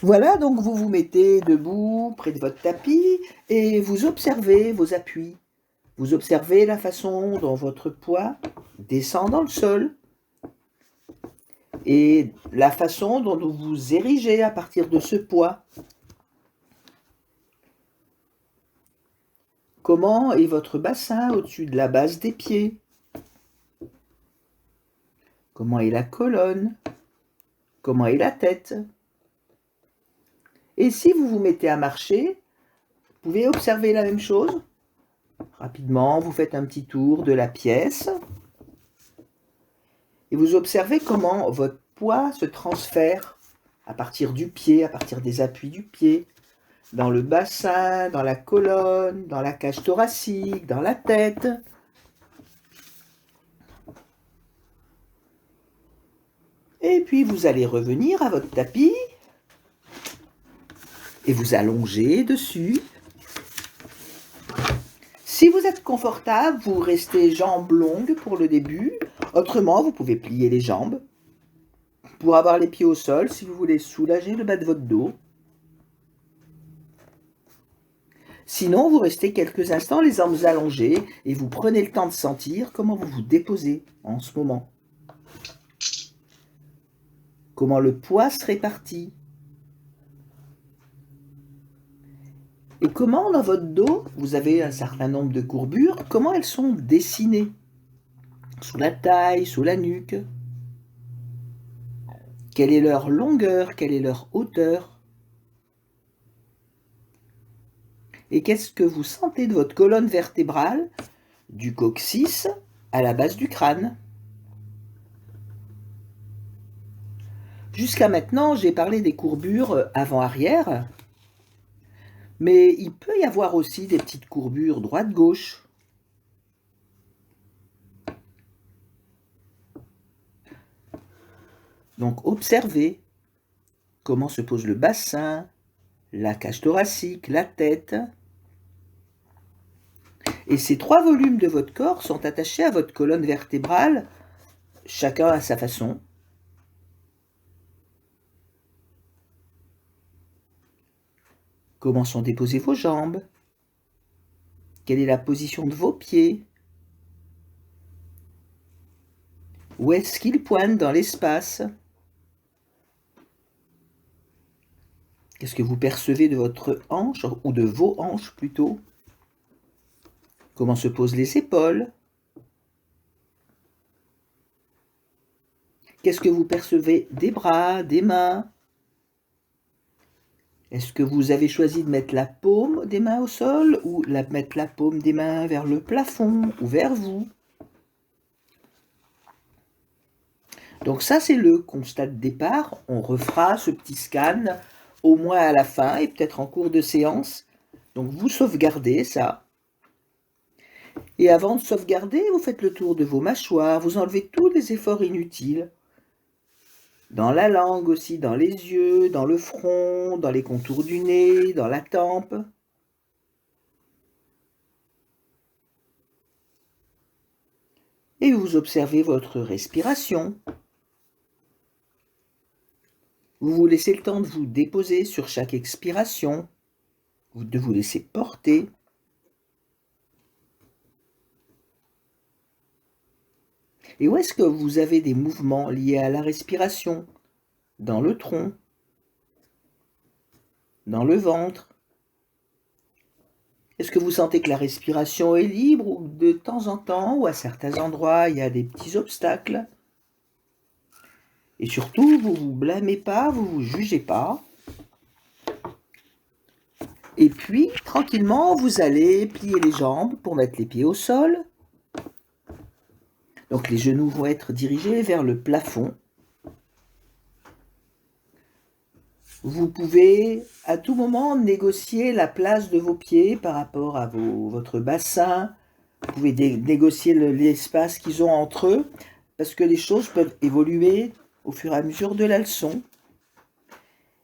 Voilà, donc vous vous mettez debout près de votre tapis et vous observez vos appuis. Vous observez la façon dont votre poids descend dans le sol et la façon dont vous vous érigez à partir de ce poids. Comment est votre bassin au-dessus de la base des pieds? Comment est la colonne? Comment est la tête? Et si vous vous mettez à marcher, vous pouvez observer la même chose. Rapidement, vous faites un petit tour de la pièce et vous observez comment votre poids se transfère à partir du pied, à partir des appuis du pied, dans le bassin, dans la colonne, dans la cage thoracique, dans la tête. Et puis vous allez revenir à votre tapis et vous allonger dessus. Si vous êtes confortable, vous restez jambes longues pour le début. Autrement, vous pouvez plier les jambes pour avoir les pieds au sol si vous voulez soulager le bas de votre dos. Sinon, vous restez quelques instants les jambes allongées et vous prenez le temps de sentir comment vous vous déposez en ce moment. Comment le poids se répartit. Et comment dans votre dos, vous avez un certain nombre de courbures, comment elles sont dessinées? Sous la taille, sous la nuque. Quelle est leur longueur? Quelle est leur hauteur? Et qu'est-ce que vous sentez de votre colonne vertébrale, du coccyx à la base du crâne? Jusqu'à maintenant, j'ai parlé des courbures avant-arrière, mais il peut y avoir aussi des petites courbures droite-gauche. Donc observez comment se pose le bassin, la cage thoracique, la tête. Et ces trois volumes de votre corps sont attachés à votre colonne vertébrale, chacun à sa façon. Comment sont déposées vos jambes? Quelle est la position de vos pieds? Où est-ce qu'ils pointent dans l'espace? Qu'est-ce que vous percevez de votre hanche, ou de vos hanches plutôt? Comment se posent les épaules? Qu'est-ce que vous percevez des bras, des mains? Est-ce que vous avez choisi de mettre la paume des mains au sol ou mettre la paume des mains vers le plafond ou vers vous? Donc ça, c'est le constat de départ. On refera ce petit scan au moins à la fin et peut-être en cours de séance. Donc vous sauvegardez ça. Et avant de sauvegarder, vous faites le tour de vos mâchoires, vous enlevez tous les efforts inutiles. Dans la langue aussi, dans les yeux, dans le front, dans les contours du nez, dans la tempe. Et vous observez votre respiration. Vous vous laissez le temps de vous déposer sur chaque expiration, de vous laisser porter. Et où est-ce que vous avez des mouvements liés à la respiration? Dans le tronc, dans le ventre? Est-ce que vous sentez que la respiration est libre ou de temps en temps, ou à certains endroits, il y a des petits obstacles? Et surtout, vous vous blâmez pas, vous vous jugez pas. Et puis, tranquillement, vous allez plier les jambes pour mettre les pieds au sol. Donc les genoux vont être dirigés vers le plafond. Vous pouvez à tout moment négocier la place de vos pieds par rapport à votre bassin. Vous pouvez négocier l'espace qu'ils ont entre eux, parce que les choses peuvent évoluer au fur et à mesure de la leçon.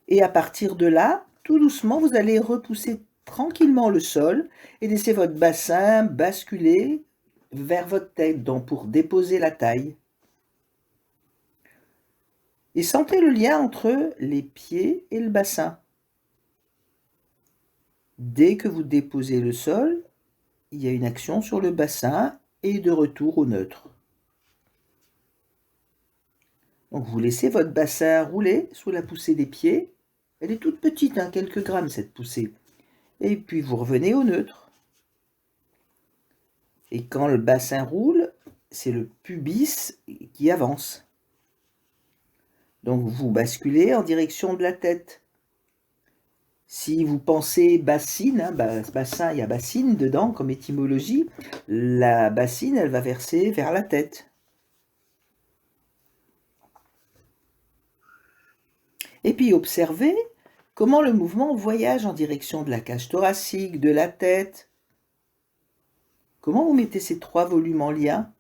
Et à partir de là, tout doucement, vous allez repousser tranquillement le sol et laisser votre bassin basculer vers votre tête, donc pour déposer la taille. Et sentez le lien entre les pieds et le bassin. Dès que vous déposez le sol, il y a une action sur le bassin et de retour au neutre. Donc vous laissez votre bassin rouler sous la poussée des pieds. Elle est toute petite, hein, quelques grammes cette poussée. Et puis vous revenez au neutre. Et quand le bassin roule, c'est le pubis qui avance. Donc vous basculez en direction de la tête. Si vous pensez bassine, hein, bassin, il y a bassine dedans comme étymologie, la bassine, elle va verser vers la tête. Et puis observez comment le mouvement voyage en direction de la cage thoracique, de la tête. Comment vous mettez ces trois volumes en lien?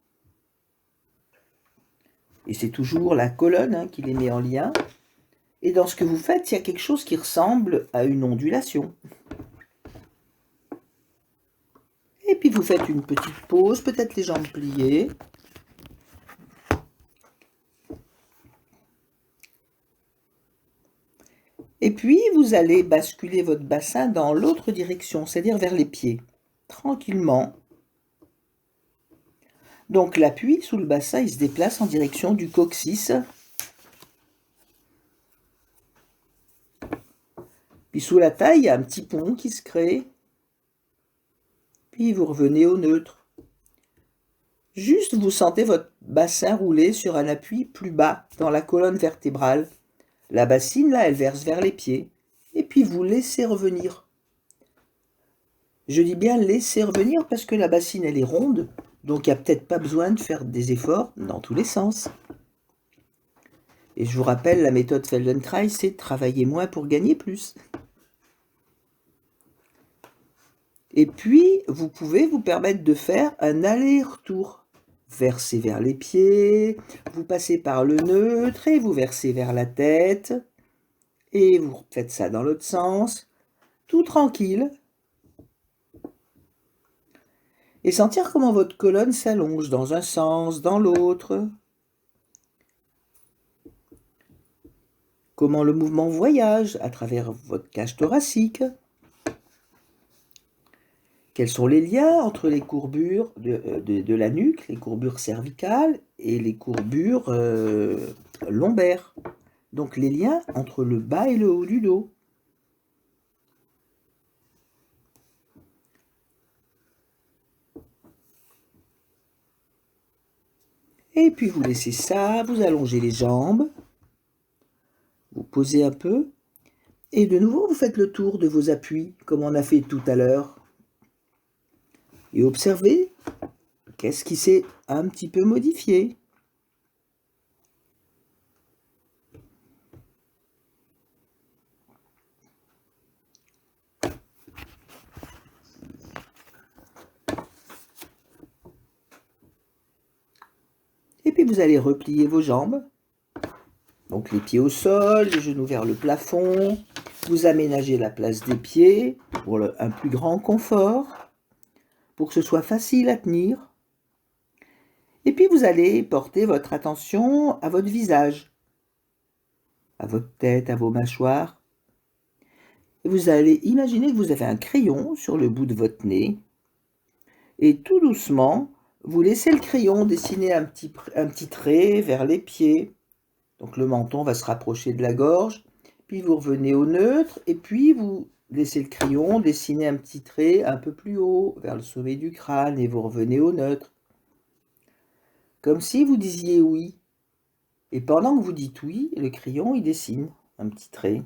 Et c'est toujours la colonne, hein, qui les met en lien. Et dans ce que vous faites, il y a quelque chose qui ressemble à une ondulation. Et puis vous faites une petite pause, peut-être les jambes pliées. Et puis vous allez basculer votre bassin dans l'autre direction, c'est-à-dire vers les pieds, tranquillement. Donc l'appui sous le bassin, il se déplace en direction du coccyx. Puis sous la taille, il y a un petit pont qui se crée. Puis vous revenez au neutre. Juste, vous sentez votre bassin rouler sur un appui plus bas dans la colonne vertébrale. La bassine, là, elle verse vers les pieds. Et puis vous laissez revenir. Je dis bien laisser revenir parce que la bassine, elle est ronde. Donc il n'y a peut-être pas besoin de faire des efforts dans tous les sens. Et je vous rappelle, la méthode Feldenkrais, c'est travailler moins pour gagner plus. Et puis, vous pouvez vous permettre de faire un aller-retour. Versez vers les pieds, vous passez par le neutre et vous versez vers la tête. Et vous faites ça dans l'autre sens, tout tranquille. Et sentir comment votre colonne s'allonge dans un sens, dans l'autre. Comment le mouvement voyage à travers votre cage thoracique. Quels sont les liens entre les courbures de la nuque, les courbures cervicales et les courbures lombaires? Donc les liens entre le bas et le haut du dos. Et puis vous laissez ça, vous allongez les jambes, vous posez un peu, et de nouveau vous faites le tour de vos appuis, comme on a fait tout à l'heure. Et observez, qu'est-ce qui s'est un petit peu modifié? Et puis vous allez replier vos jambes. Donc les pieds au sol, les genoux vers le plafond. Vous aménagez la place des pieds pour un plus grand confort, pour que ce soit facile à tenir. Et puis vous allez porter votre attention à votre visage, à votre tête, à vos mâchoires. Et vous allez imaginer que vous avez un crayon sur le bout de votre nez. Et tout doucement, vous laissez le crayon dessiner un petit trait vers les pieds. Donc le menton va se rapprocher de la gorge. Puis vous revenez au neutre. Et puis vous laissez le crayon dessiner un petit trait un peu plus haut, vers le sommet du crâne. Et vous revenez au neutre. Comme si vous disiez oui. Et pendant que vous dites oui, le crayon, il dessine un petit trait.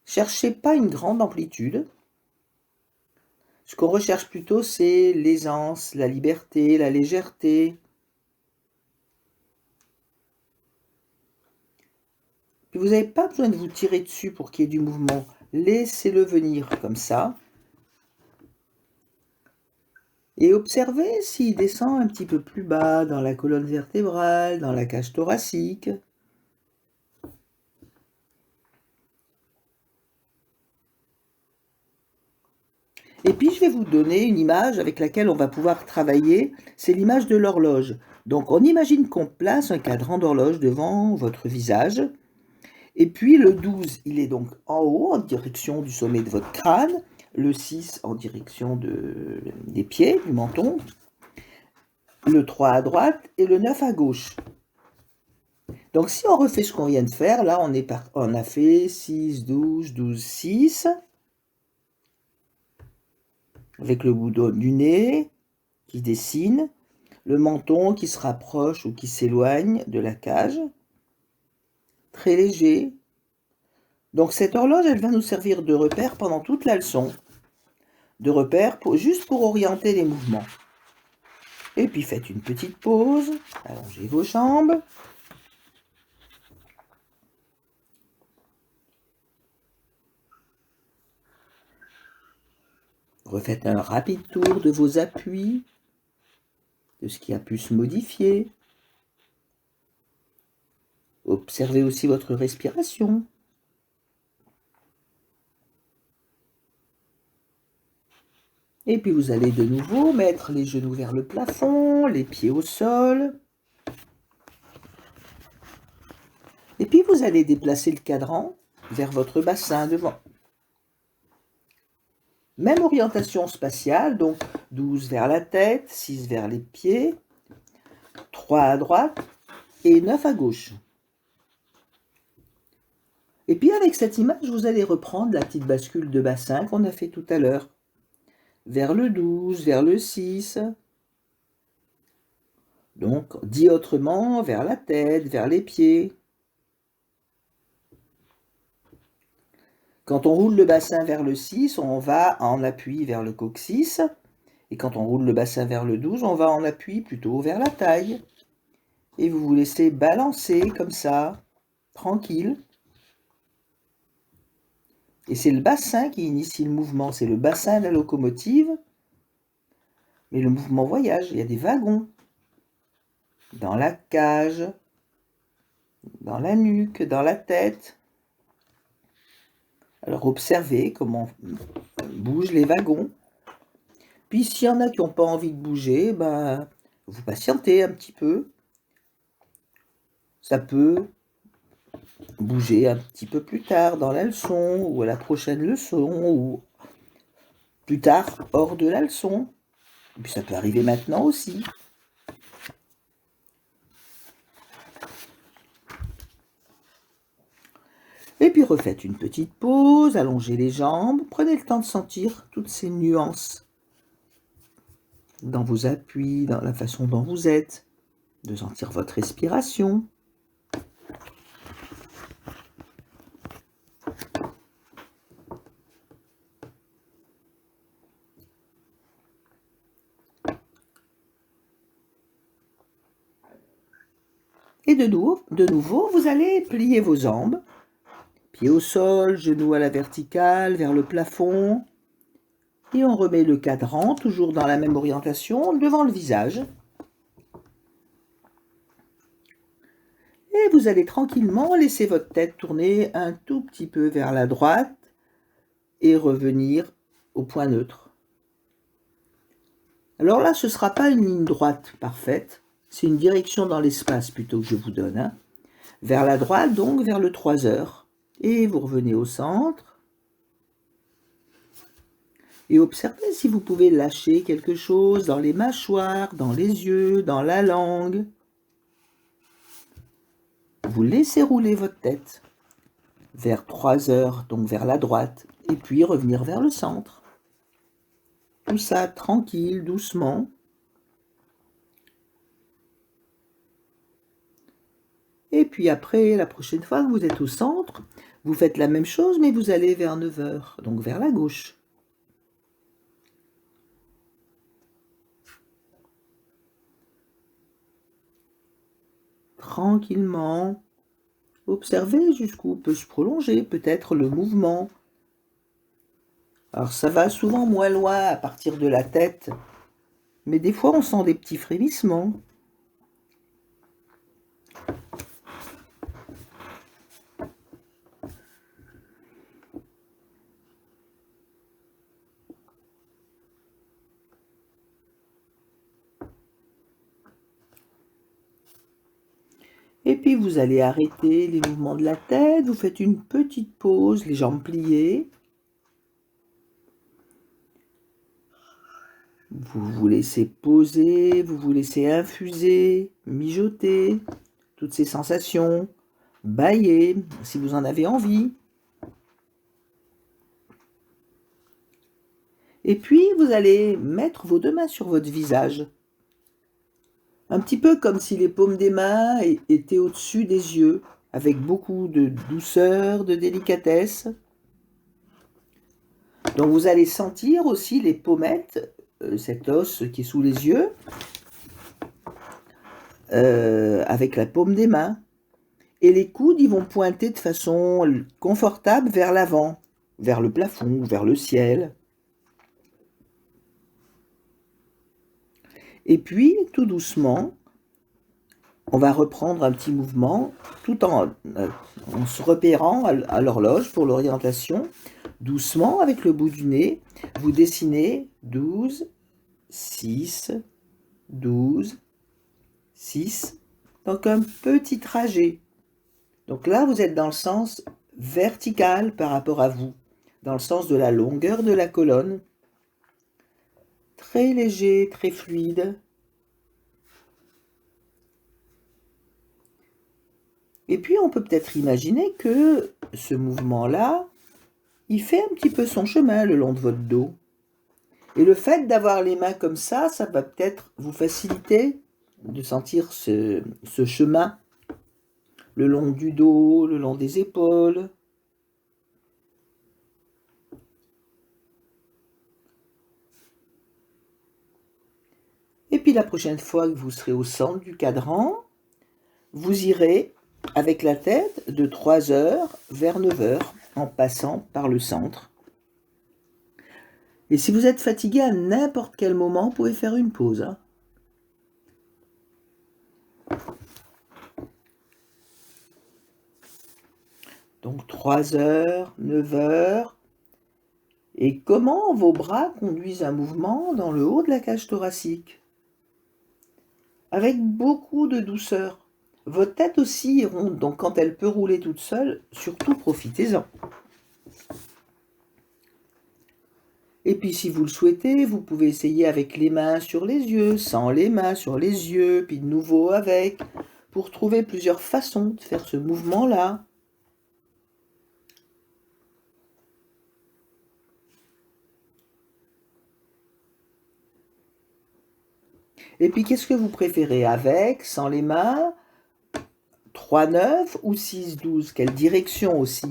Cherchez pas une grande amplitude. Ce qu'on recherche plutôt, c'est l'aisance, la liberté, la légèreté. Puis vous n'avez pas besoin de vous tirer dessus pour qu'il y ait du mouvement. Laissez-le venir comme ça. Et observez s'il descend un petit peu plus bas dans la colonne vertébrale, dans la cage thoracique. Et puis je vais vous donner une image avec laquelle on va pouvoir travailler. C'est l'image de l'horloge. Donc on imagine qu'on place un cadran d'horloge devant votre visage. Et puis le 12, il est donc en haut, en direction du sommet de votre crâne. Le 6 en direction des pieds, du menton. Le 3 à droite et le 9 à gauche. Donc si on refait ce qu'on vient de faire, là on a fait 6, 12, 12, 6. Avec le bout du nez qui dessine, le menton qui se rapproche ou qui s'éloigne de la cage. Très léger. Donc cette horloge, elle va nous servir de repère pendant toute la leçon. De repère juste pour orienter les mouvements. Et puis faites une petite pause, allongez vos jambes. Refaites un rapide tour de vos appuis, de ce qui a pu se modifier. Observez aussi votre respiration. Et puis vous allez de nouveau mettre les genoux vers le plafond, les pieds au sol. Et puis vous allez déplacer le cadran vers votre bassin devant. Même orientation spatiale, donc 12 vers la tête, 6 vers les pieds, 3 à droite et 9 à gauche. Et puis avec cette image, vous allez reprendre la petite bascule de bassin qu'on a fait tout à l'heure. Vers le 12, vers le 6. Donc, dit autrement, vers la tête, vers les pieds. Quand on roule le bassin vers le 6, on va en appui vers le coccyx. Et quand on roule le bassin vers le 12, on va en appui plutôt vers la taille. Et vous vous laissez balancer comme ça, tranquille. Et c'est le bassin qui initie le mouvement, c'est le bassin de la locomotive. Mais le mouvement voyage, il y a des wagons. Dans la cage, dans la nuque, dans la tête. Alors observez comment bougent les wagons. Puis s'il y en a qui n'ont pas envie de bouger, ben, vous patientez un petit peu. Ça peut bouger un petit peu plus tard dans la leçon, ou à la prochaine leçon, ou plus tard hors de la leçon. Et puis ça peut arriver maintenant aussi. Et puis refaites une petite pause, allongez les jambes, prenez le temps de sentir toutes ces nuances dans vos appuis, dans la façon dont vous êtes, de sentir votre respiration. Et de nouveau, vous allez plier vos jambes, pieds au sol, genoux à la verticale, vers le plafond. Et on remet le cadran, toujours dans la même orientation, devant le visage. Et vous allez tranquillement laisser votre tête tourner un tout petit peu vers la droite et revenir au point neutre. Alors là, ce ne sera pas une ligne droite parfaite, c'est une direction dans l'espace plutôt que je vous donne. Hein. Vers la droite, donc vers le 3 heures. Et vous revenez au centre. Et observez si vous pouvez lâcher quelque chose dans les mâchoires, dans les yeux, dans la langue. Vous laissez rouler votre tête vers 3 heures, donc vers la droite, et puis revenir vers le centre. Tout ça tranquille, doucement. Et puis après, la prochaine fois que vous êtes au centre, vous faites la même chose, mais vous allez vers 9 heures, donc vers la gauche. Tranquillement. Observez jusqu'où peut se prolonger peut-être le mouvement. Alors ça va souvent moins loin à partir de la tête, mais des fois on sent des petits frémissements. Et puis vous allez arrêter les mouvements de la tête, vous faites une petite pause, les jambes pliées. Vous vous laissez poser, vous vous laissez infuser, mijoter, toutes ces sensations, bâiller si vous en avez envie. Et puis vous allez mettre vos 2 mains sur votre visage. Un petit peu comme si les paumes des mains étaient au-dessus des yeux, avec beaucoup de douceur, de délicatesse. Donc vous allez sentir aussi les pommettes, cet os qui est sous les yeux, avec la paume des mains. Et les coudes, ils vont pointer de façon confortable vers l'avant, vers le plafond, vers le ciel. Et puis, tout doucement, on va reprendre un petit mouvement, tout en se repérant à l'horloge pour l'orientation. Doucement, avec le bout du nez, vous dessinez 12, 6, 12, 6. Donc un petit trajet. Donc là, vous êtes dans le sens vertical par rapport à vous, dans le sens de la longueur de la colonne. Très léger, très fluide. Et puis on peut peut-être imaginer que ce mouvement-là, il fait un petit peu son chemin le long de votre dos. Et le fait d'avoir les mains comme ça va peut-être vous faciliter de sentir ce chemin le long du dos, le long des épaules. Et puis la prochaine fois que vous serez au centre du cadran, vous irez avec la tête de 3h vers 9h en passant par le centre. Et si vous êtes fatigué à n'importe quel moment, vous pouvez faire une pause. Donc 3h, 9h. Et comment vos bras conduisent un mouvement dans le haut de la cage thoracique? Avec beaucoup de douceur. Votre tête aussi est ronde, donc quand elle peut rouler toute seule, surtout profitez-en. Et puis si vous le souhaitez, vous pouvez essayer avec les mains sur les yeux, sans les mains sur les yeux, puis de nouveau avec, pour trouver plusieurs façons de faire ce mouvement-là. Et puis qu'est-ce que vous préférez, avec, sans les mains, 3-9 ou 6-12? Quelle direction aussi?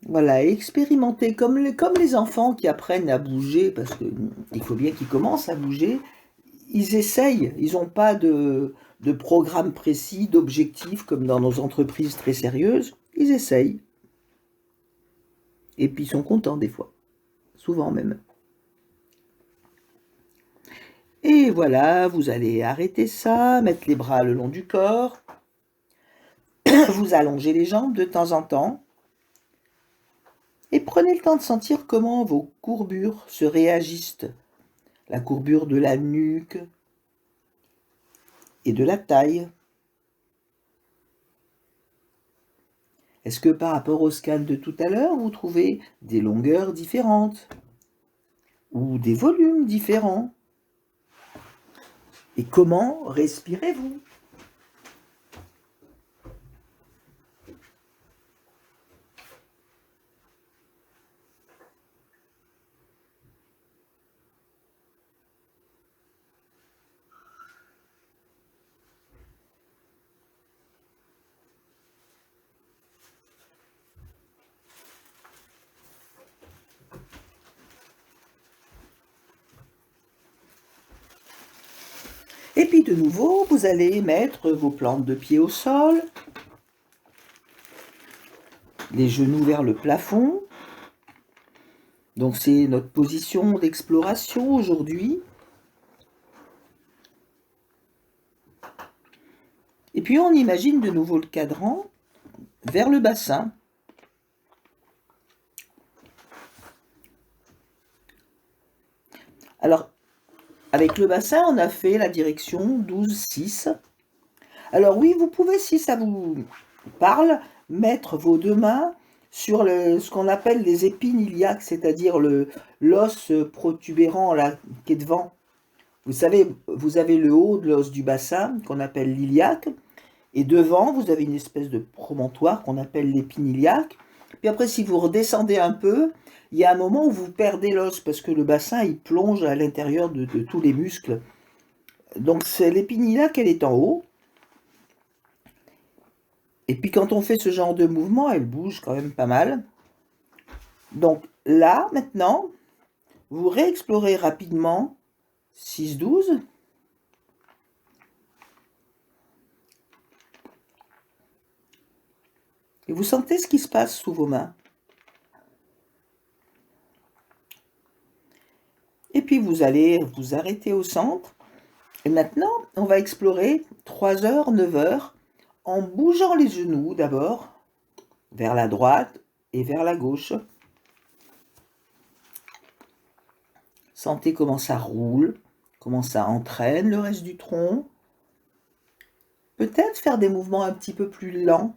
Voilà, expérimentez comme les enfants qui apprennent à bouger, parce qu'il faut bien qu'ils commencent à bouger. Ils essayent, ils n'ont pas de programme précis, d'objectif, comme dans nos entreprises très sérieuses. Ils essayent. Et puis ils sont contents des fois, souvent même. Et voilà, vous allez arrêter ça, mettre les bras le long du corps. Vous allongez les jambes de temps en temps. Et prenez le temps de sentir comment vos courbures se réagissent. La courbure de la nuque et de la taille. Est-ce que par rapport au scan de tout à l'heure, vous trouvez des longueurs différentes ou des volumes différents? Et comment respirez-vous? Et puis de nouveau, vous allez mettre vos plantes de pied au sol, les genoux vers le plafond. Donc c'est notre position d'exploration aujourd'hui. Et puis on imagine de nouveau le cadran vers le bassin. Alors, avec le bassin, on a fait la direction 12-6. Alors oui, vous pouvez, si ça vous parle, mettre vos deux mains sur ce qu'on appelle les épines iliaques, c'est-à-dire l'os protubérant là, qui est devant. Vous savez, vous avez le haut de l'os du bassin, qu'on appelle l'iliaque, et devant, vous avez une espèce de promontoire qu'on appelle l'épine iliaque. Puis après, si vous redescendez un peu, il y a un moment où vous perdez l'os, parce que le bassin, il plonge à l'intérieur de tous les muscles. Donc l'épine iliaque, elle est en haut. Et puis quand on fait ce genre de mouvement, elle bouge quand même pas mal. Donc là, maintenant, vous réexplorez rapidement 6-12. Et vous sentez ce qui se passe sous vos mains. Et puis vous allez vous arrêter au centre. Et maintenant, on va explorer 3h, 9h, en bougeant les genoux d'abord, vers la droite et vers la gauche. Sentez comment ça roule, comment ça entraîne le reste du tronc. Peut-être faire des mouvements un petit peu plus lents,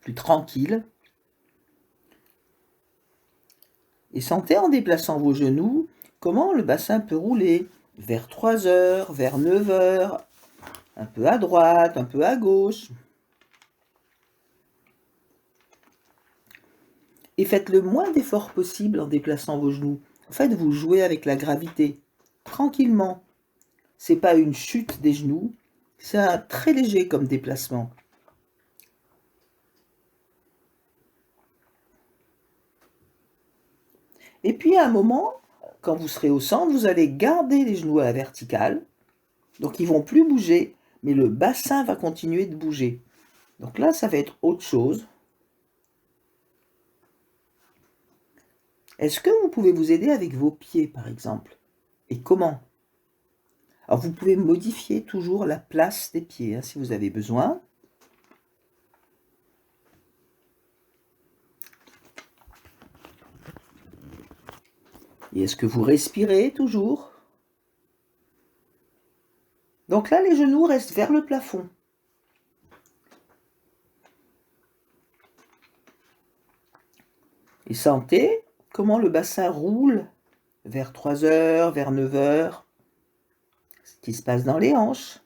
plus tranquilles. Et sentez en déplaçant vos genoux comment le bassin peut rouler vers 3h, vers 9h, un peu à droite, un peu à gauche. Et faites le moins d'efforts possible en déplaçant vos genoux. En fait, vous jouez avec la gravité, tranquillement. C'est pas une chute des genoux, c'est un très léger comme déplacement. Et puis à un moment, quand vous serez au centre, vous allez garder les genoux à la verticale. Donc ils vont plus bouger, mais le bassin va continuer de bouger. Donc là, ça va être autre chose. Est-ce que vous pouvez vous aider avec vos pieds, par exemple? Et comment? Alors vous pouvez modifier toujours la place des pieds, hein, si vous avez besoin. Et est-ce que vous respirez toujours? Donc là, les genoux restent vers le plafond. Et sentez comment le bassin roule vers 3h, vers 9h. Ce qui se passe dans les hanches.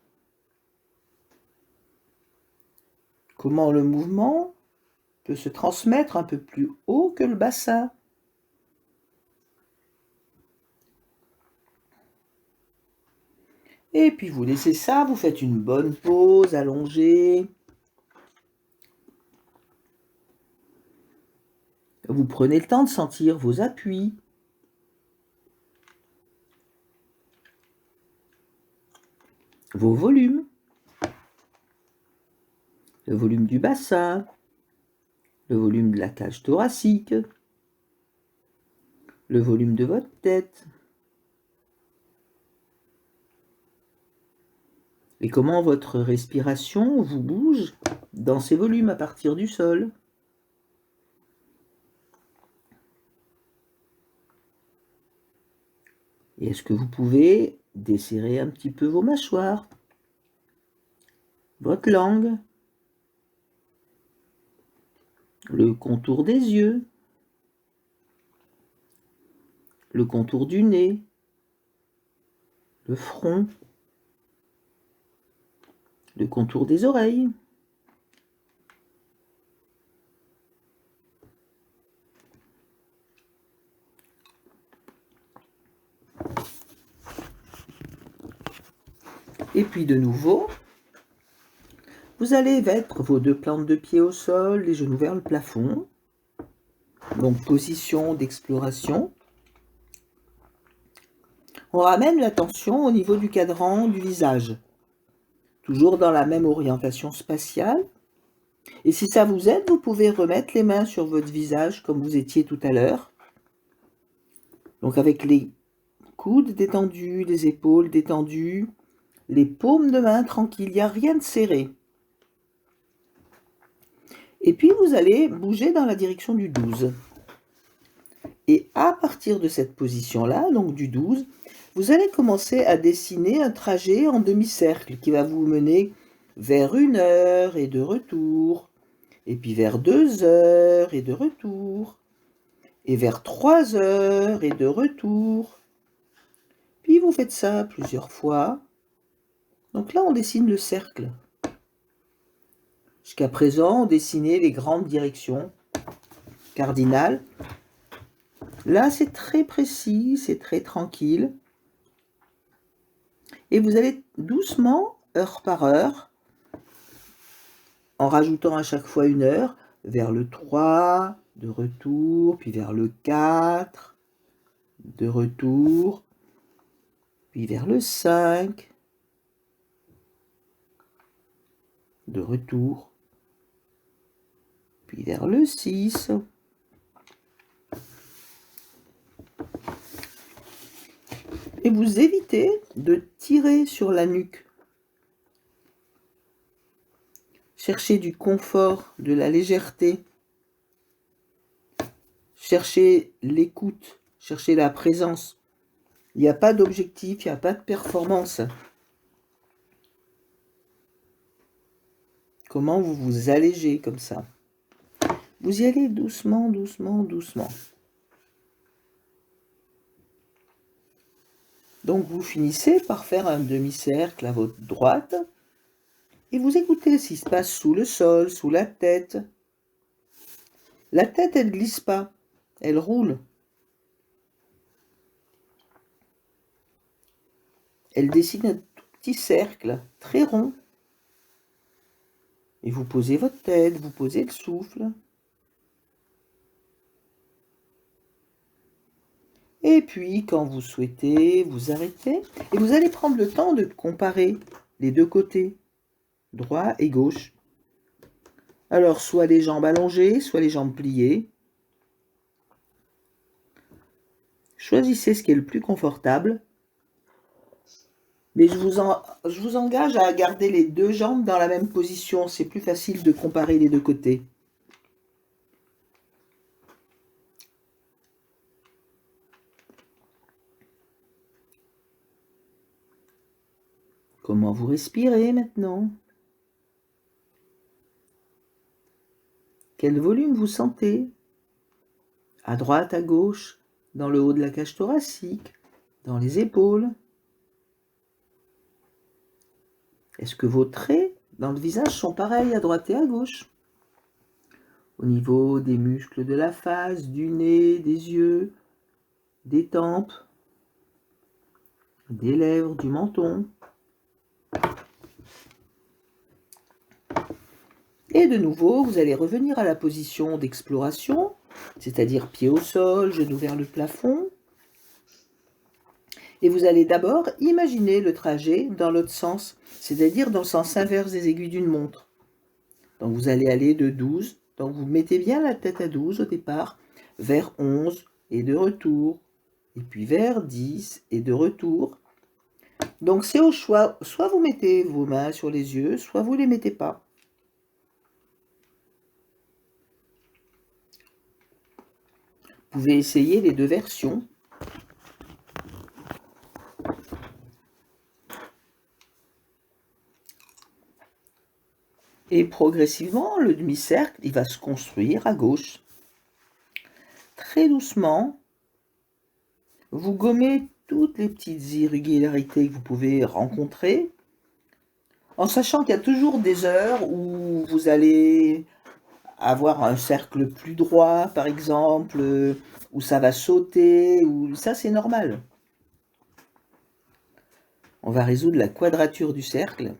Comment le mouvement peut se transmettre un peu plus haut que le bassin. Et puis vous laissez ça, vous faites une bonne pause allongée. Vous prenez le temps de sentir vos appuis. Vos volumes. Le volume du bassin. Le volume de la cage thoracique. Le volume de votre tête. Et comment votre respiration vous bouge dans ces volumes à partir du sol. Et est-ce que vous pouvez desserrer un petit peu vos mâchoires, votre langue, le contour des yeux, le contour du nez, le front, le contour des oreilles. Et puis de nouveau, vous allez mettre vos deux plantes de pied au sol, les genoux vers le plafond. Donc position d'exploration. On ramène l'attention au niveau du cadran du visage. Toujours dans la même orientation spatiale. Et si ça vous aide, vous pouvez remettre les mains sur votre visage comme vous étiez tout à l'heure. Donc avec les coudes détendus, les épaules détendues, les paumes de main tranquilles, il n'y a rien de serré. Et puis vous allez bouger dans la direction du 12. Et à partir de cette position-là, donc du 12, vous allez commencer à dessiner un trajet en demi-cercle qui va vous mener vers 1 heure et de retour, et puis vers 2 heures et de retour, et vers 3 heures et de retour. Puis vous faites ça plusieurs fois. Donc là, on dessine le cercle. Jusqu'à présent, on dessinait les grandes directions cardinales. Là, c'est très précis, c'est très tranquille. Et vous allez doucement, heure par heure, en rajoutant à chaque fois 1 heure, vers le 3, de retour, puis vers le 4, de retour, puis vers le 5, de retour, puis vers le 6. Et vous évitez de tirer sur la nuque. Cherchez du confort, de la légèreté. Cherchez l'écoute, cherchez la présence. Il n'y a pas d'objectif, il n'y a pas de performance. Comment vous vous allégez comme ça? Vous y allez doucement, doucement, doucement. Donc vous finissez par faire un demi-cercle à votre droite et vous écoutez ce qui se passe sous le sol, sous la tête. La tête, elle ne glisse pas, elle roule. Elle dessine un tout petit cercle, très rond. Et vous posez votre tête, vous posez le souffle. Et puis, quand vous souhaitez, vous arrêtez. Et vous allez prendre le temps de comparer les deux côtés, droit et gauche. Alors, soit les jambes allongées, soit les jambes pliées. Choisissez ce qui est le plus confortable. Mais je vous engage à garder les deux jambes dans la même position. C'est plus facile de comparer les deux côtés. Comment vous respirez maintenant? Quel volume vous sentez? À droite, à gauche, dans le haut de la cage thoracique, dans les épaules. Est-ce que vos traits dans le visage sont pareils à droite et à gauche? Au niveau des muscles de la face, du nez, des yeux, des tempes, des lèvres, du menton. Et de nouveau, vous allez revenir à la position d'exploration, c'est-à-dire pied au sol, genoux vers le plafond. Et vous allez d'abord imaginer le trajet dans l'autre sens, c'est-à-dire dans le sens inverse des aiguilles d'une montre. Donc vous allez aller de 12, donc vous mettez bien la tête à 12 au départ, vers 11 et de retour, et puis vers 10 et de retour. Donc c'est au choix, soit vous mettez vos mains sur les yeux, soit vous ne les mettez pas. Vous pouvez essayer les deux versions. Et progressivement, le demi-cercle, il va se construire à gauche. Très doucement, vous gommez toutes les petites irrégularités que vous pouvez rencontrer, en sachant qu'il y a toujours des heures où vous allez avoir un cercle plus droit, par exemple, où ça va sauter, ou ça c'est normal. On va résoudre la quadrature du cercle.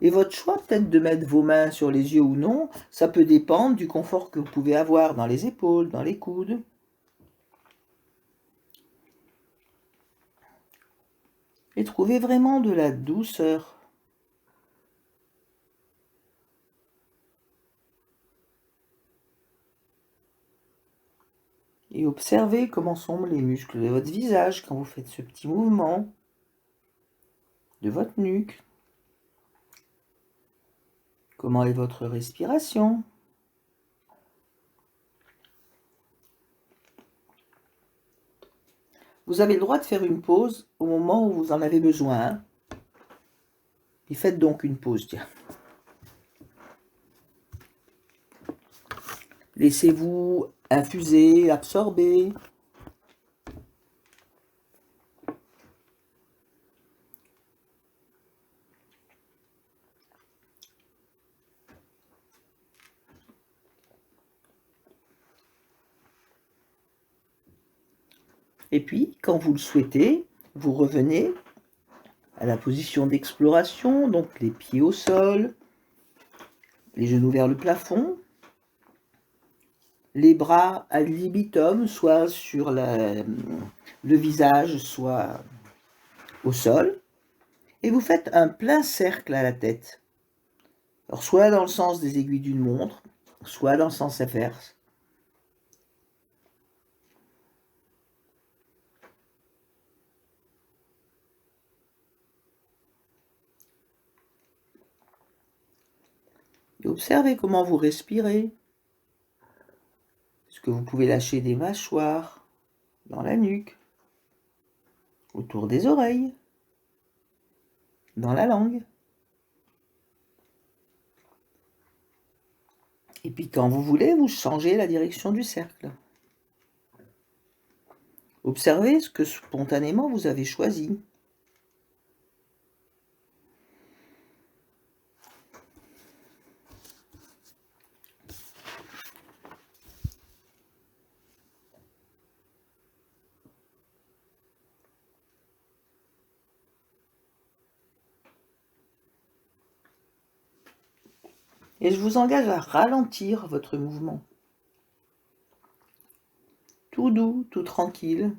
Et votre choix peut-être de mettre vos mains sur les yeux ou non, ça peut dépendre du confort que vous pouvez avoir dans les épaules, dans les coudes. Et trouvez vraiment de la douceur. Et observez comment sont les muscles de votre visage quand vous faites ce petit mouvement, de votre nuque. Comment est votre respiration? Vous avez le droit de faire une pause au moment où vous en avez besoin. Hein. Et faites donc une pause, tiens. Laissez-vous infuser, absorber. Et puis, quand vous le souhaitez, vous revenez à la position d'exploration, donc les pieds au sol, les genoux vers le plafond, les bras à libitum, soit sur le visage, soit au sol, et vous faites un plein cercle à la tête. Alors, soit dans le sens des aiguilles d'une montre, soit dans le sens inverse. Et observez comment vous respirez. Est-ce que vous pouvez lâcher des mâchoires dans la nuque, autour des oreilles, dans la langue? Et puis quand vous voulez, vous changez la direction du cercle. Observez ce que spontanément vous avez choisi. Et je vous engage à ralentir votre mouvement. Tout doux, tout tranquille.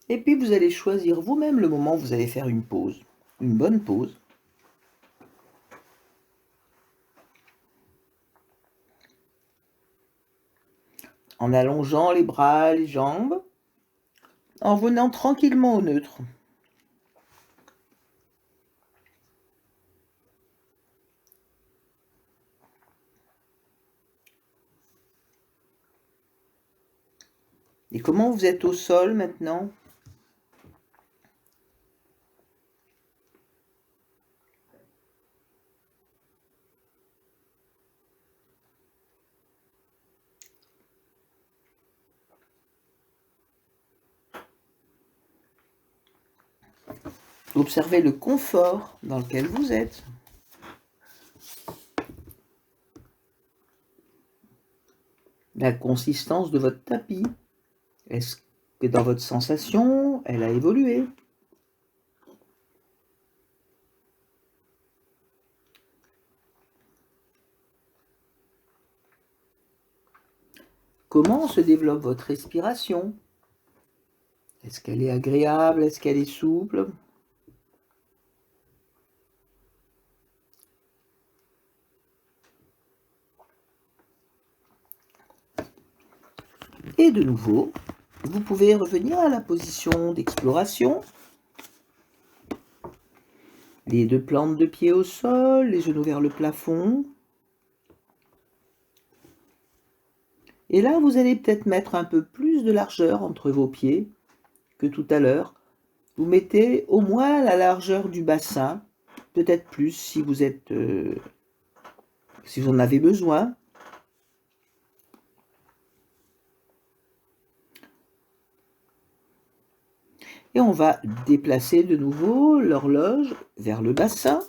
Et puis vous allez choisir vous-même le moment où vous allez faire une pause, une bonne pause. En allongeant les bras, les jambes, en venant tranquillement au neutre. Et comment vous êtes au sol maintenant? Observez le confort dans lequel vous êtes. La consistance de votre tapis. Est-ce que dans votre sensation, elle a évolué? Comment se développe votre respiration? Est-ce qu'elle est agréable? Est-ce qu'elle est souple? Et de nouveau, vous pouvez revenir à la position d'exploration. Les deux plantes de pied au sol, les genoux vers le plafond. Et là, vous allez peut-être mettre un peu plus de largeur entre vos pieds que tout à l'heure. Vous mettez au moins la largeur du bassin, peut-être plus si vous êtes, si vous en avez besoin. Et on va déplacer de nouveau l'horloge vers le bassin.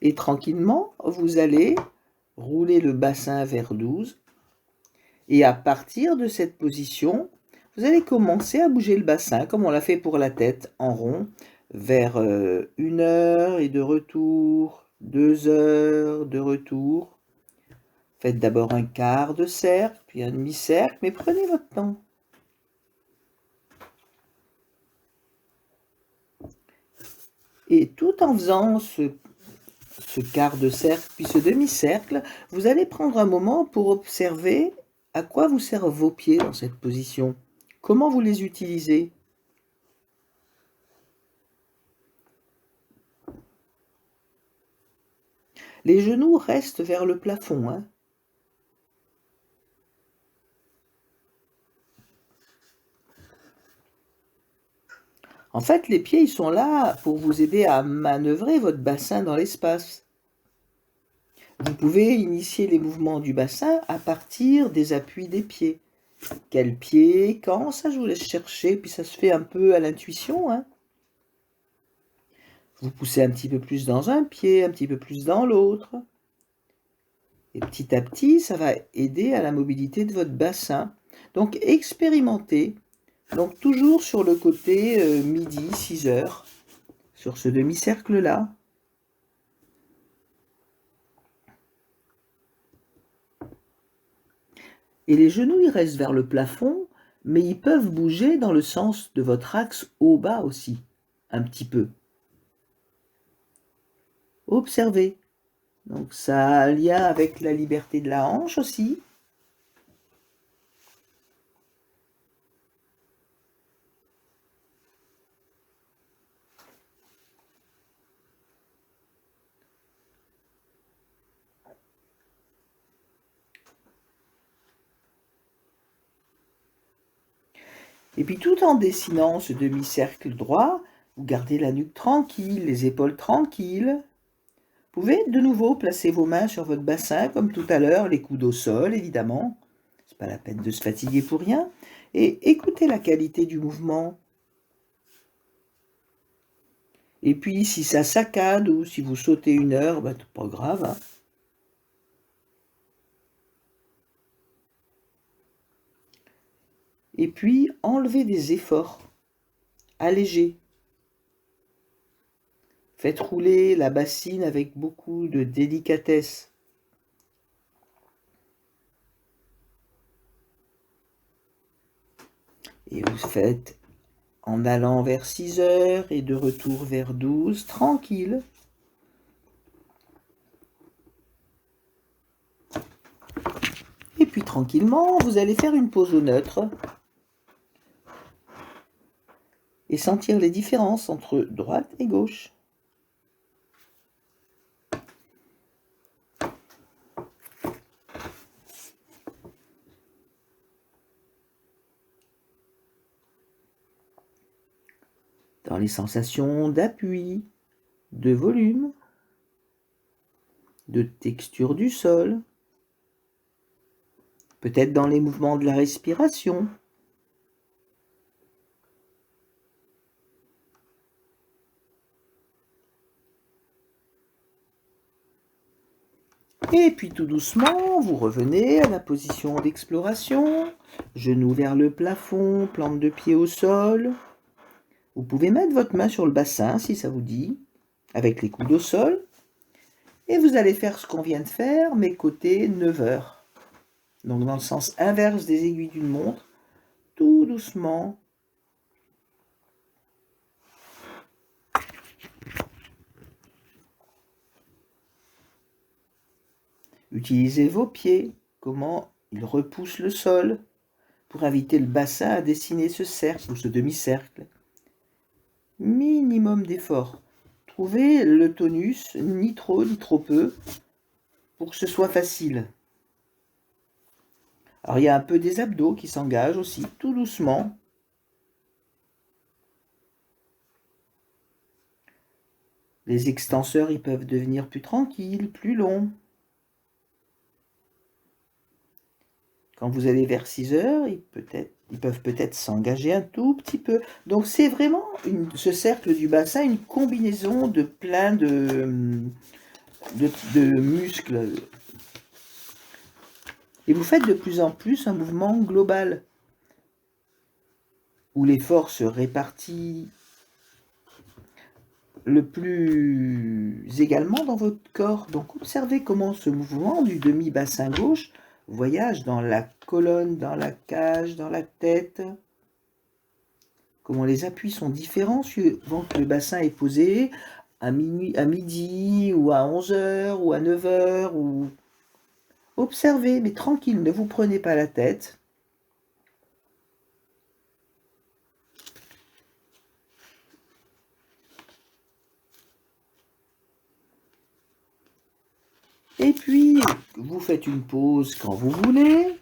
Et tranquillement, vous allez rouler le bassin vers 12. Et à partir de cette position, vous allez commencer à bouger le bassin, comme on l'a fait pour la tête, en rond, vers 1 heure et de retour, 2 heures de retour. Faites d'abord un quart de cercle, puis un demi-cercle, mais prenez votre temps. Et tout en faisant ce quart de cercle, puis ce demi-cercle, vous allez prendre un moment pour observer à quoi vous servent vos pieds dans cette position. Comment vous les utilisez? Les genoux restent vers le plafond, hein. En fait, les pieds, ils sont là pour vous aider à manœuvrer votre bassin dans l'espace. Vous pouvez initier les mouvements du bassin à partir des appuis des pieds. Quel pied, quand, ça je vous laisse chercher, puis ça se fait un peu à l'intuition, hein. Vous poussez un petit peu plus dans un pied, un petit peu plus dans l'autre. Et petit à petit, ça va aider à la mobilité de votre bassin. Donc expérimentez. Donc toujours sur le côté midi, 6 heures, sur ce demi-cercle-là. Et les genoux, ils restent vers le plafond, mais ils peuvent bouger dans le sens de votre axe haut-bas aussi, un petit peu. Observez. Donc ça a un lien avec la liberté de la hanche aussi. Et puis tout en dessinant ce demi-cercle droit, vous gardez la nuque tranquille, les épaules tranquilles. Vous pouvez de nouveau placer vos mains sur votre bassin, comme tout à l'heure, les coudes au sol, évidemment. C'est pas la peine de se fatiguer pour rien. Et écoutez la qualité du mouvement. Et puis, si ça saccade ou si vous sautez 1 heure, bah, c'est pas grave, hein. Et puis, enlevez des efforts. Allégez. Faites rouler la bassine avec beaucoup de délicatesse. Et vous faites en allant vers 6 heures et de retour vers 12, tranquille. Et puis tranquillement, vous allez faire une pause au neutre et sentir les différences entre droite et gauche. Dans les sensations d'appui, de volume, de texture du sol, peut-être dans les mouvements de la respiration. Et puis tout doucement, vous revenez à la position d'exploration, genoux vers le plafond, plante de pied au sol. Vous pouvez mettre votre main sur le bassin si ça vous dit, avec les coudes au sol. Et vous allez faire ce qu'on vient de faire, mais côté 9 heures. Donc dans le sens inverse des aiguilles d'une montre, tout doucement. Utilisez vos pieds, comment ils repoussent le sol, pour inviter le bassin à dessiner ce cercle ou ce demi-cercle. Minimum d'effort. Trouvez le tonus, ni trop ni trop peu, pour que ce soit facile. Alors il y a un peu des abdos qui s'engagent aussi, tout doucement. Les extenseurs, ils peuvent devenir plus tranquilles, plus longs. Quand vous allez vers 6 heures, ils peuvent peut-être s'engager un tout petit peu. Donc c'est vraiment ce cercle du bassin, une combinaison de plein de muscles. Et vous faites de plus en plus un mouvement global, où l'effort se répartit le plus également dans votre corps. Donc observez comment ce mouvement du demi-bassin gauche voyage dans la colonne, dans la cage, dans la tête. Comment les appuis sont différents suivant que le bassin est posé à minuit, à midi, ou à 11 h, ou à 9 h, ou... Observez, mais tranquille, ne vous prenez pas la tête. Et puis, vous faites une pause quand vous voulez.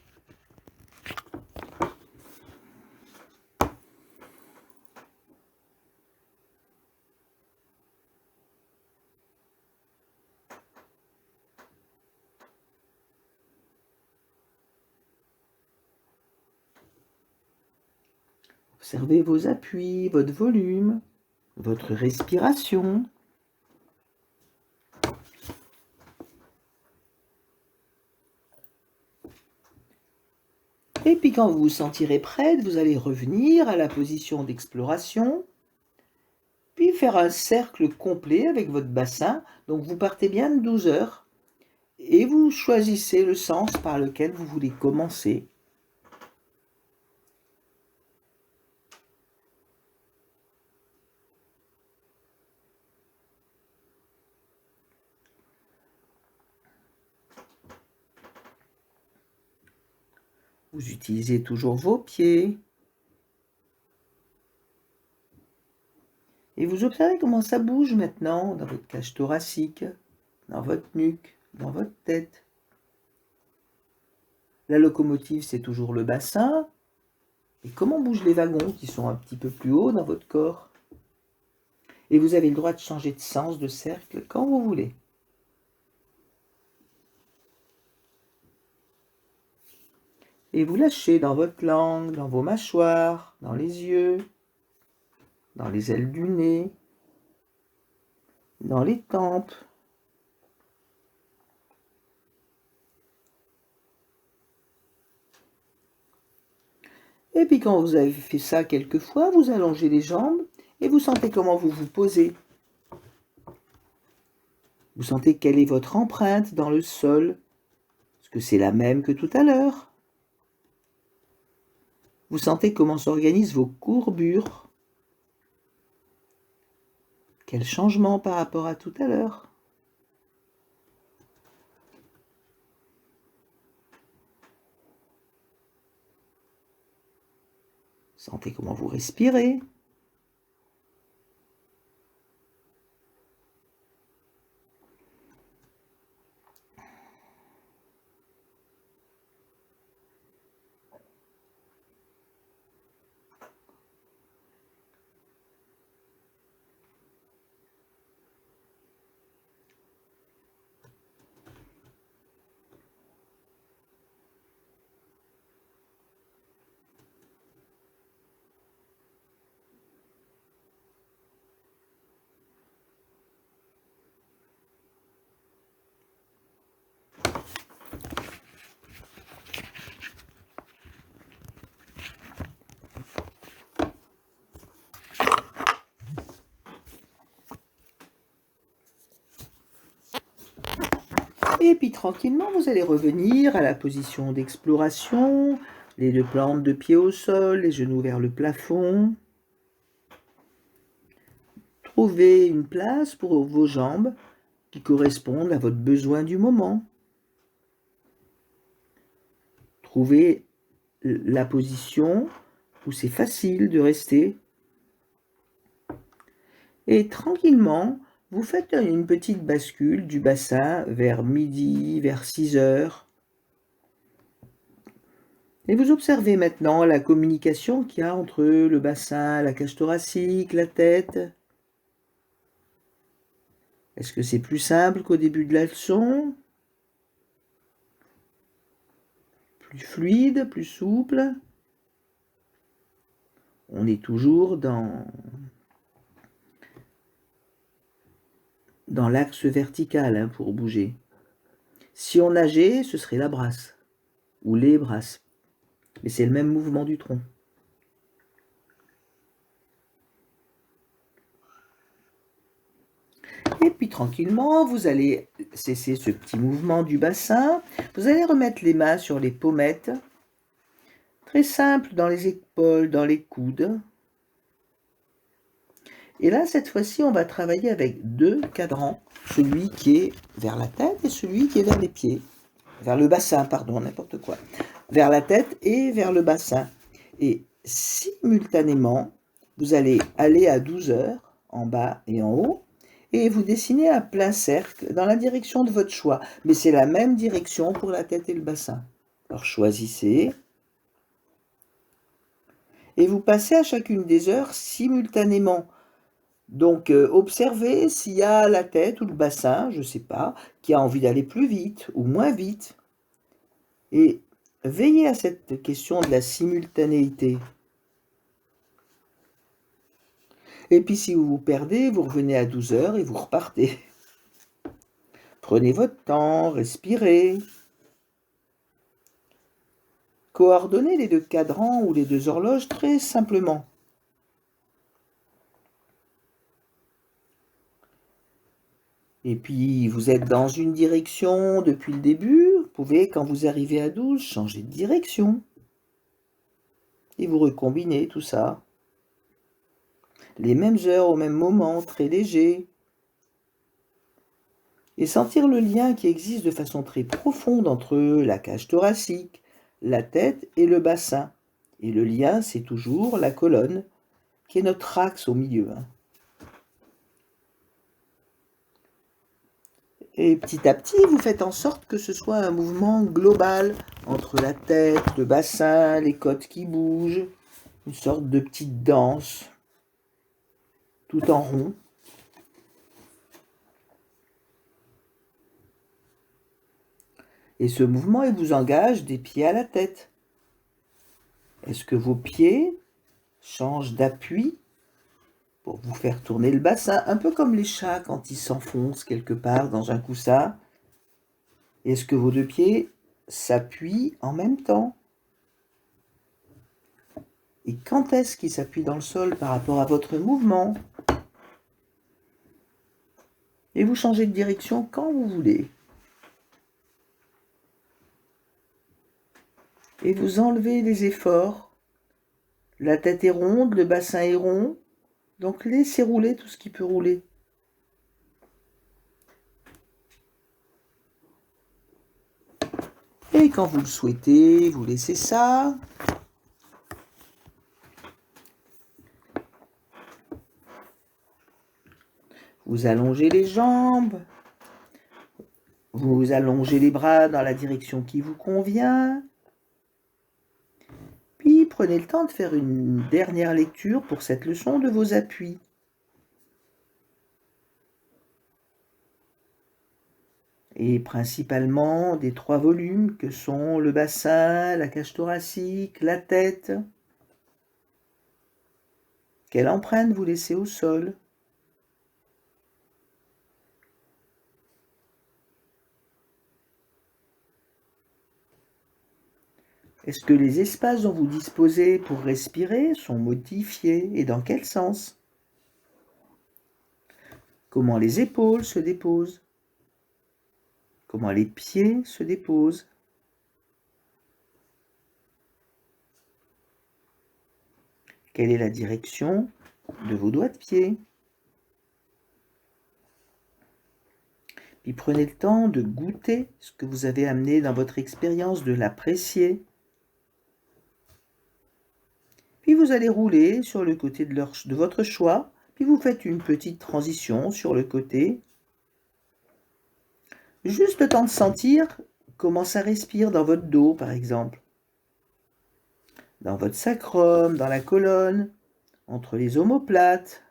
Observez vos appuis, votre volume, votre respiration. Et puis quand vous vous sentirez prête, vous allez revenir à la position d'exploration, puis faire un cercle complet avec votre bassin. Donc vous partez bien de 12 heures et vous choisissez le sens par lequel vous voulez commencer. Vous utilisez toujours vos pieds. Et vous observez comment ça bouge maintenant dans votre cage thoracique, dans votre nuque, dans votre tête. La locomotive, c'est toujours le bassin. Et comment bougent les wagons qui sont un petit peu plus haut dans votre corps? Et vous avez le droit de changer de sens, de cercle, quand vous voulez. Et vous lâchez dans votre langue, dans vos mâchoires, dans les yeux, dans les ailes du nez, dans les tempes. Et puis quand vous avez fait ça quelques fois, vous allongez les jambes et vous sentez comment vous vous posez. Vous sentez quelle est votre empreinte dans le sol. Est-ce que c'est la même que tout à l'heure? Vous sentez comment s'organisent vos courbures. Quel changement par rapport à tout à l'heure? Sentez comment vous respirez. Et puis tranquillement, vous allez revenir à la position d'exploration, les deux plantes de pied au sol, les genoux vers le plafond. Trouvez une place pour vos jambes qui correspondent à votre besoin du moment. Trouvez la position où c'est facile de rester. Et tranquillement, vous faites une petite bascule du bassin vers midi, vers 6 heures. Et vous observez maintenant la communication qu'il y a entre le bassin, la cage thoracique, la tête. Est-ce que c'est plus simple qu'au début de la leçon? Plus fluide, plus souple? On est toujours dans l'axe vertical hein, pour bouger. Si on nageait, ce serait la brasse, ou les brasses. Mais c'est le même mouvement du tronc. Et puis tranquillement, vous allez cesser ce petit mouvement du bassin. Vous allez remettre les mains sur les pommettes. Très simple, dans les épaules, dans les coudes. Et là, cette fois-ci, on va travailler avec 2 cadrans, celui qui est vers la tête et celui qui est vers les pieds. Vers le bassin, pardon, n'importe quoi. Vers la tête et vers le bassin. Et simultanément, vous allez aller à 12 heures, en bas et en haut, et vous dessinez un plein cercle dans la direction de votre choix. Mais c'est la même direction pour la tête et le bassin. Alors choisissez. Et vous passez à chacune des heures simultanément. Donc, observez s'il y a la tête ou le bassin, je ne sais pas, qui a envie d'aller plus vite ou moins vite. Et veillez à cette question de la simultanéité. Et puis si vous vous perdez, vous revenez à 12 heures et vous repartez. Prenez votre temps, respirez. Coordonnez les 2 cadrans ou les 2 horloges très simplement. Et puis, vous êtes dans une direction depuis le début, vous pouvez, quand vous arrivez à 12, changer de direction. Et vous recombinez tout ça. Les mêmes heures au même moment, très léger. Et sentir le lien qui existe de façon très profonde entre la cage thoracique, la tête et le bassin. Et le lien, c'est toujours la colonne, qui est notre axe au milieu. Et petit à petit, vous faites en sorte que ce soit un mouvement global entre la tête, le bassin, les côtes qui bougent, une sorte de petite danse, tout en rond. Et ce mouvement, il vous engage des pieds à la tête. Est-ce que vos pieds changent d'appui pour vous faire tourner le bassin, un peu comme les chats quand ils s'enfoncent quelque part dans un coussin? Est-ce que vos 2 pieds s'appuient en même temps? Et quand est-ce qu'ils s'appuient dans le sol par rapport à votre mouvement? Et vous changez de direction quand vous voulez. Et vous enlevez les efforts. La tête est ronde, le bassin est rond, donc laissez rouler tout ce qui peut rouler. Et quand vous le souhaitez, vous laissez ça. Vous allongez les jambes. Vous allongez les bras dans la direction qui vous convient. Puis prenez le temps de faire une dernière lecture pour cette leçon de vos appuis. Et principalement des 3 volumes que sont le bassin, la cage thoracique, la tête. Quelle empreinte vous laissez au sol? Est-ce que les espaces dont vous disposez pour respirer sont modifiés et dans quel sens? Comment les épaules se déposent? Comment les pieds se déposent? Quelle est la direction de vos doigts de pied? Puis prenez le temps de goûter ce que vous avez amené dans votre expérience, de l'apprécier. Puis vous allez rouler sur le côté de votre choix, puis vous faites une petite transition sur le côté. Juste le temps de sentir comment ça respire dans votre dos, par exemple. Dans votre sacrum, dans la colonne, entre les omoplates.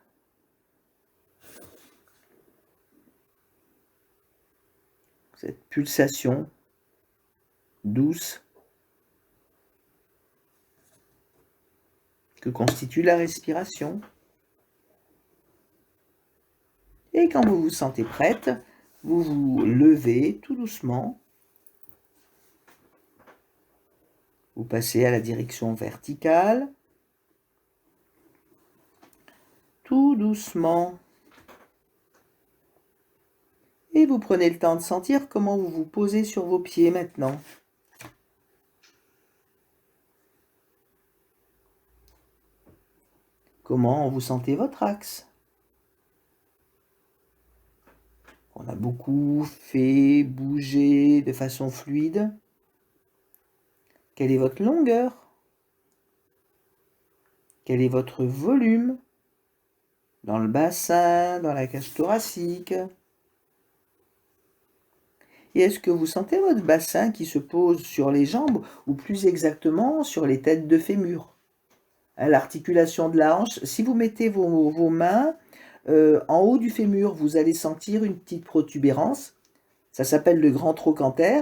Cette pulsation douce que constitue la respiration. Et quand vous vous sentez prête, vous vous levez tout doucement. Vous passez à la direction verticale. Tout doucement. Et vous prenez le temps de sentir comment vous vous posez sur vos pieds maintenant. Comment vous sentez votre axe? On a beaucoup fait bouger de façon fluide. Quelle est votre longueur? Quel est votre volume dans le bassin, dans la cage thoracique? Et est-ce que vous sentez votre bassin qui se pose sur les jambes ou plus exactement sur les têtes de fémur? À l'articulation de la hanche, si vous mettez vos mains en haut du fémur, vous allez sentir une petite protubérance. Ça s'appelle le grand trochanter.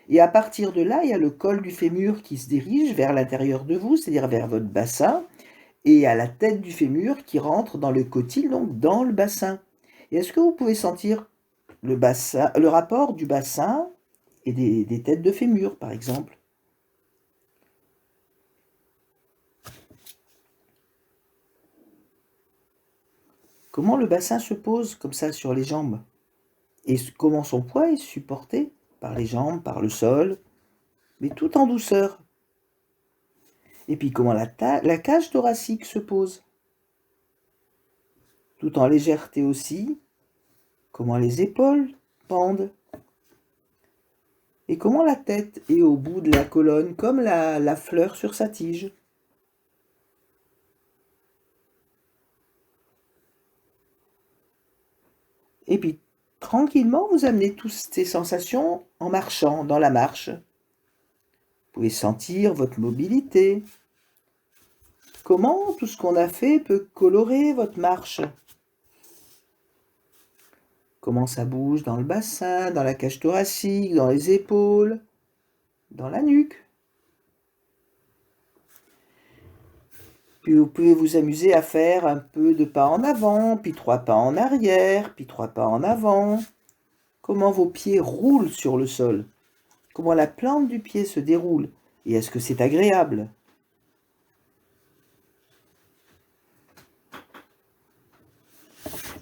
Et à partir de là, il y a le col du fémur qui se dirige vers l'intérieur de vous, c'est-à-dire vers votre bassin, et à la tête du fémur qui rentre dans le cotyle, donc dans le bassin. Et est-ce que vous pouvez sentir le rapport du bassin et des têtes de fémur, par exemple? Comment le bassin se pose comme ça sur les jambes? Et comment son poids est supporté par les jambes, par le sol, mais tout en douceur. Et puis comment la cage thoracique se pose, tout en légèreté aussi. Comment les épaules pendent. Et comment la tête est au bout de la colonne, comme la fleur sur sa tige. Et puis, tranquillement, vous amenez toutes ces sensations en marchant, dans la marche. Vous pouvez sentir votre mobilité. Comment tout ce qu'on a fait peut colorer votre marche? Comment ça bouge dans le bassin, dans la cage thoracique, dans les épaules, dans la nuque. Puis vous pouvez vous amuser à faire un peu de pas en avant, puis 3 pas en arrière, puis 3 pas en avant. Comment vos pieds roulent sur le sol. Comment la plante du pied se déroule. Et est-ce que c'est agréable?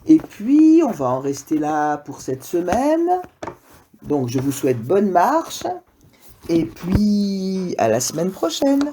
Et puis, on va en rester là pour cette semaine. Donc, je vous souhaite bonne marche. Et puis, à la semaine prochaine.